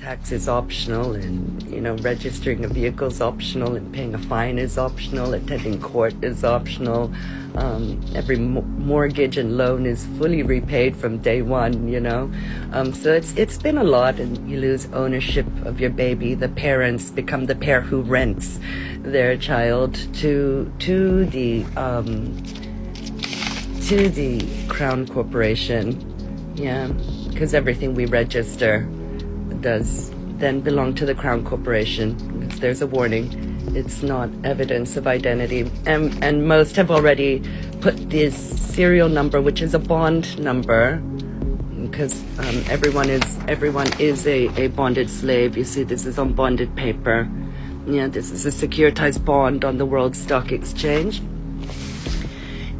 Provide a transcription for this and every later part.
tax is optional, and registering a vehicle is optional, and paying a fine is optional, attending court is optional. Every mortgage and loan is fully repaid from day one. So it's been a lot, and you lose ownership of your baby. The parents become the pair who rents their child to the Crown Corporation. Yeah, because everything we register does then belong to the Crown Corporation. There's a warning. It's not evidence of identity. And most have already put this serial number, which is a bond number, because everyone is a bonded slave. You see, this is on bonded paper. Yeah, this is a securitized bond on the World Stock Exchange.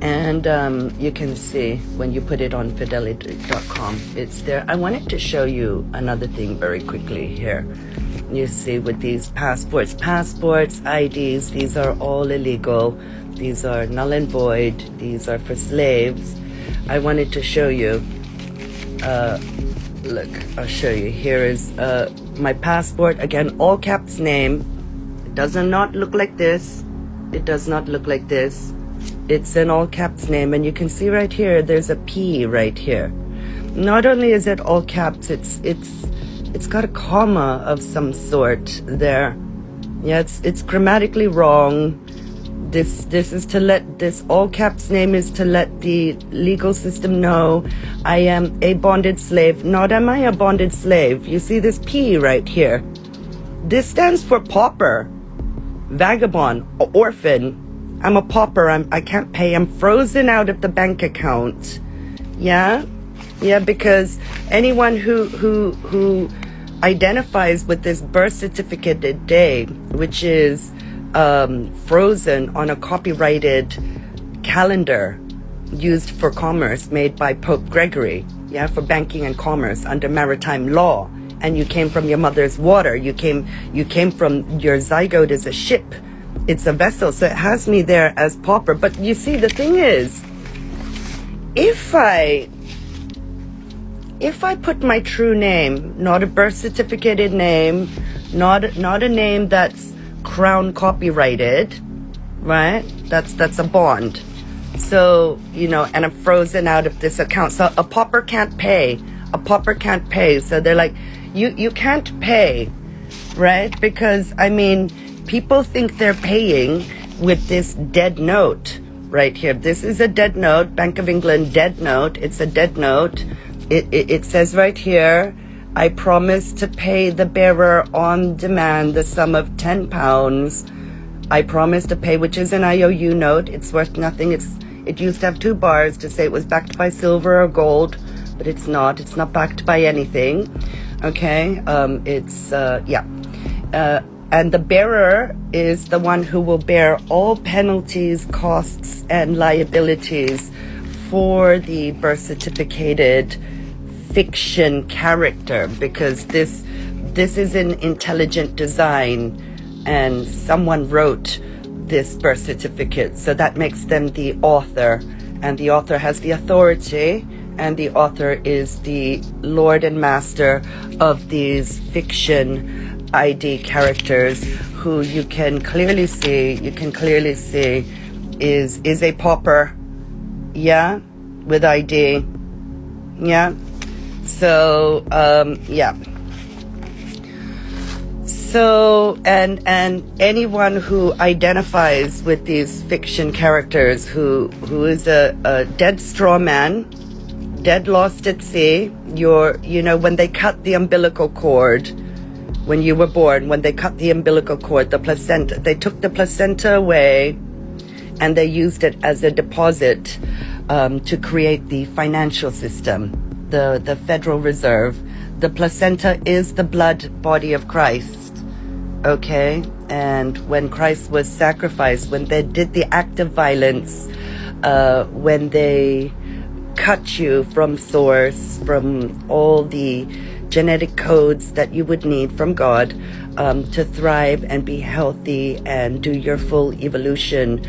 And you can see when you put it on fidelity.com, it's there. I wanted to show you another thing very quickly here. You see with these passports, IDs, these are all illegal. These are null and void. These are for slaves. I wanted to show you. Look, I'll show you. Here is my passport. Again, all caps name. It does not look like this. It does not look like this. It's an all caps name, and you can see right here there's a P right here. Not only is it all caps, it's got a comma of some sort there. Yeah, it's grammatically wrong. This is to let this all caps name is to let the legal system know I am a bonded slave. Not am I a bonded slave. You see this P right here. This stands for pauper, vagabond, orphan. I'm a pauper. I can't pay. I'm frozen out of the bank account. Yeah, because anyone who identifies with this birth certificate day, which is frozen on a copyrighted calendar used for commerce, made by Pope Gregory, for banking and commerce under maritime law, and you came from your mother's water. You came from your zygote as a ship. It's a vessel, so it has me there as pauper. But you see, the thing is, if I put my true name, not a birth certificated name, not a name that's Crown copyrighted, right? That's a bond. So, and I'm frozen out of this account. So a pauper can't pay. A pauper can't pay. So they're like, you can't pay, right? Because, people think they're paying with this dead note right here. This is a dead note, Bank of England dead note. It's a dead note. It says right here, I promise to pay the bearer on demand the sum of £10. I promise to pay, which is an IOU note. It's worth nothing. It used to have 2 bars to say it was backed by silver or gold, but it's not. It's not backed by anything. Okay. And the bearer is the one who will bear all penalties, costs, and liabilities for the birth certificated fiction character, because this is an intelligent design, and someone wrote this birth certificate, so that makes them the author, and the author has the authority, and the author is the lord and master of these fiction ID characters, who you can clearly see is a pauper, with ID, so so and anyone who identifies with these fiction characters, who is a dead straw man, dead lost at sea. When they cut the umbilical cord, when you were born, when they cut the umbilical cord, the placenta, they took the placenta away and they used it as a deposit to create the financial system, the Federal Reserve. The placenta is the blood body of Christ, okay? And when Christ was sacrificed, when they did the act of violence, when they cut you from source, from all the genetic codes that you would need from God to thrive and be healthy and do your full evolution.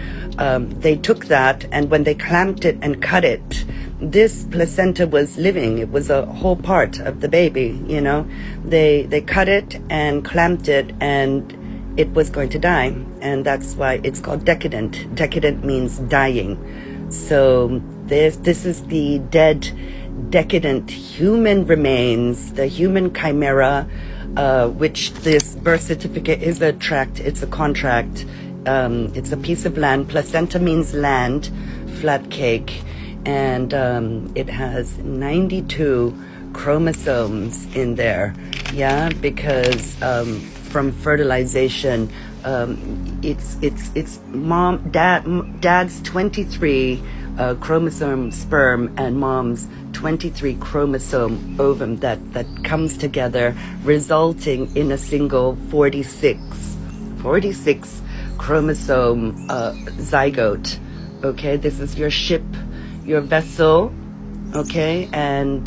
They took that, and when they clamped it and cut it, this placenta was living. It was a whole part of the baby, you know. They cut it and clamped it, and it was going to die, and that's why it's called decadent. Decadent means dying. So this is the dead, decadent human remains, the human chimera, which this birth certificate is a tract, it's a contract, it's a piece of land. Placenta means land, flat cake, and it has 92 chromosomes in there, yeah, because from fertilization, it's dad's 23 chromosome sperm and mom's 23 chromosome ovum that comes together, resulting in a single 46 chromosome zygote. Okay, this is your ship, your vessel. Okay, and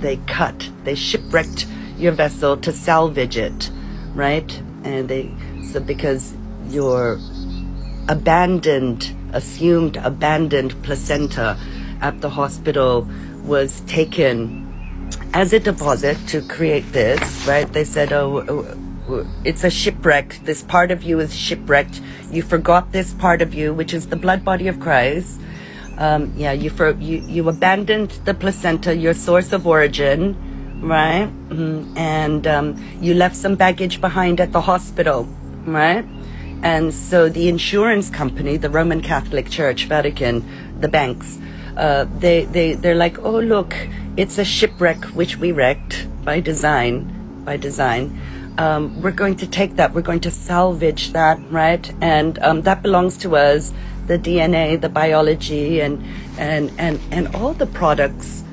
they shipwrecked your vessel to salvage it, right? And so because your assumed abandoned placenta at the hospital was taken as a deposit to create this, right? They said, it's a shipwreck. This part of you is shipwrecked. You forgot this part of you, which is the blood body of Christ. You abandoned the placenta, your source of origin, right? And you left some baggage behind at the hospital, right? And so the insurance company, the Roman Catholic Church, Vatican, the banks, they're like, oh look, it's a shipwreck which we wrecked by design. We're going to take that, we're going to salvage that, right? And that belongs to us, the DNA, the biology, and all the products,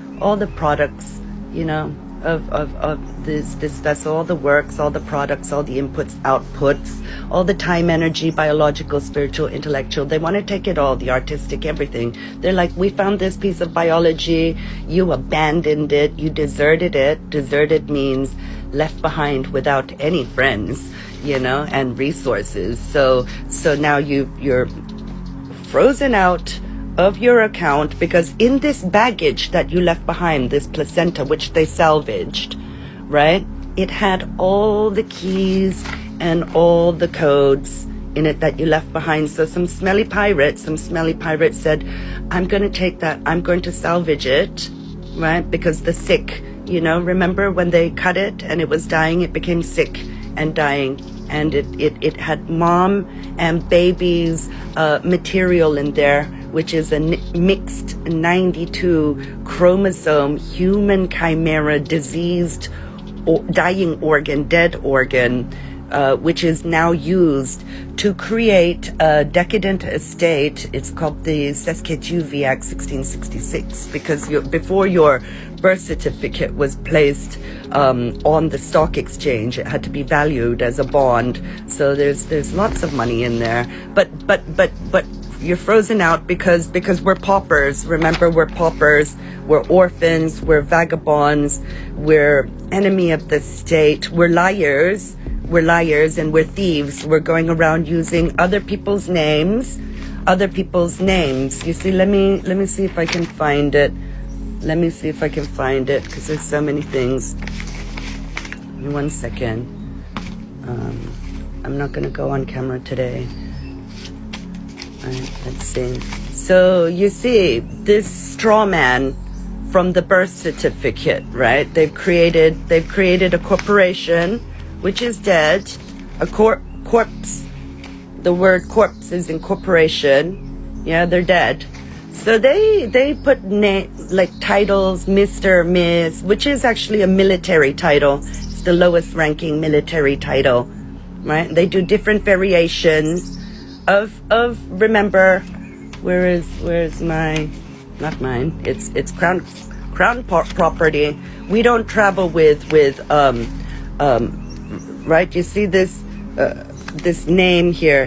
you know, of this vessel, all the works, all the products, all the inputs, outputs, all the time, energy, biological, spiritual, intellectual. They want to take it all, the artistic, everything. They're like, we found this piece of biology, you abandoned it, you deserted it. Deserted means left behind without any friends, you know, and resources. So now you're frozen out of your account, because in this baggage that you left behind, this placenta which they salvaged, right, it had all the keys and all the codes in it that you left behind. So some smelly pirate said, I'm going to take that, I'm going to salvage it, right, because the sick, you know, remember when they cut it and it was dying, it became sick and dying, and it had mom and baby's material in there, which is a mixed 92 chromosome human chimera, diseased or dying organ, dead organ, which is now used to create a decadent estate. It's called the CestuiQueVieAct1666, because before your birth certificate was placed on the stock exchange, it had to be valued as a bond. So there's lots of money in there, but you're frozen out because we're paupers. Remember, we're paupers, we're orphans, we're vagabonds, we're enemy of the state, we're liars, and we're thieves. We're going around using other people's names. You see, let me see if I can find it. Because there's so many things. Give me 1 second. I'm not going to go on camera today. All right, let's see. So you see, this straw man from the birth certificate, right? They've created a corporation, which is dead. A corpse. The word corpse is incorporation. Yeah, they're dead. So they put like titles, Mr., Miss, which is actually a military title. It's the lowest ranking military title, right? They do different variations of remember, where's my, not mine, it's crown property. We don't travel with right? You see this name here,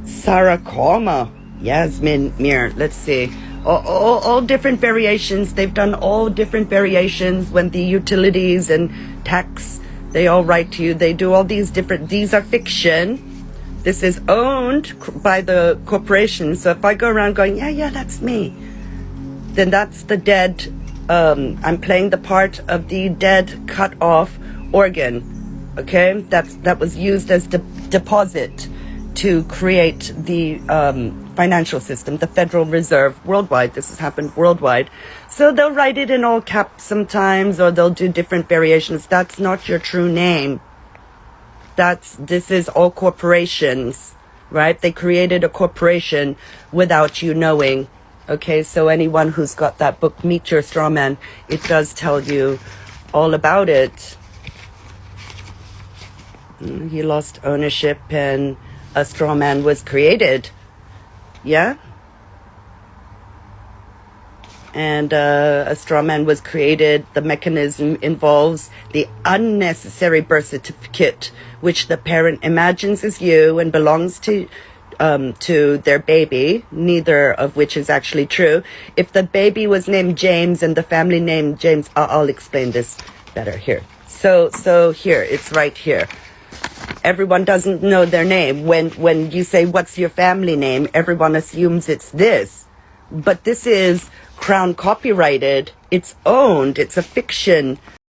Sarakoma Yasmin Mir. Let's see. all different variations. They've done all different variations when the utilities and tax, they all write to you. They do all these different, these are fiction. This is owned by the corporation. So if I go around going, yeah, that's me, then that's the dead, I'm playing the part of the dead cut off organ. Okay, that was used as deposit to create the financial system, the Federal Reserve worldwide. This has happened worldwide. So they'll write it in all caps sometimes, or they'll do different variations. That's not your true name. This is all corporations, right? They created a corporation without you knowing. Okay, so anyone who's got that book, Meet Your Straw Man, it does tell you all about it. He lost ownership and a straw man was created. Yeah? And a straw man was created. The mechanism involves the unnecessary birth certificate, which the parent imagines is you and belongs to their baby, neither of which is actually true. If the baby was named James and the family named James, I'll explain this better here. So here, it's right here. Everyone doesn't know their name. When you say, what's your family name? Everyone assumes it's this. But this is Crown copyrighted. It's owned. It's a fiction.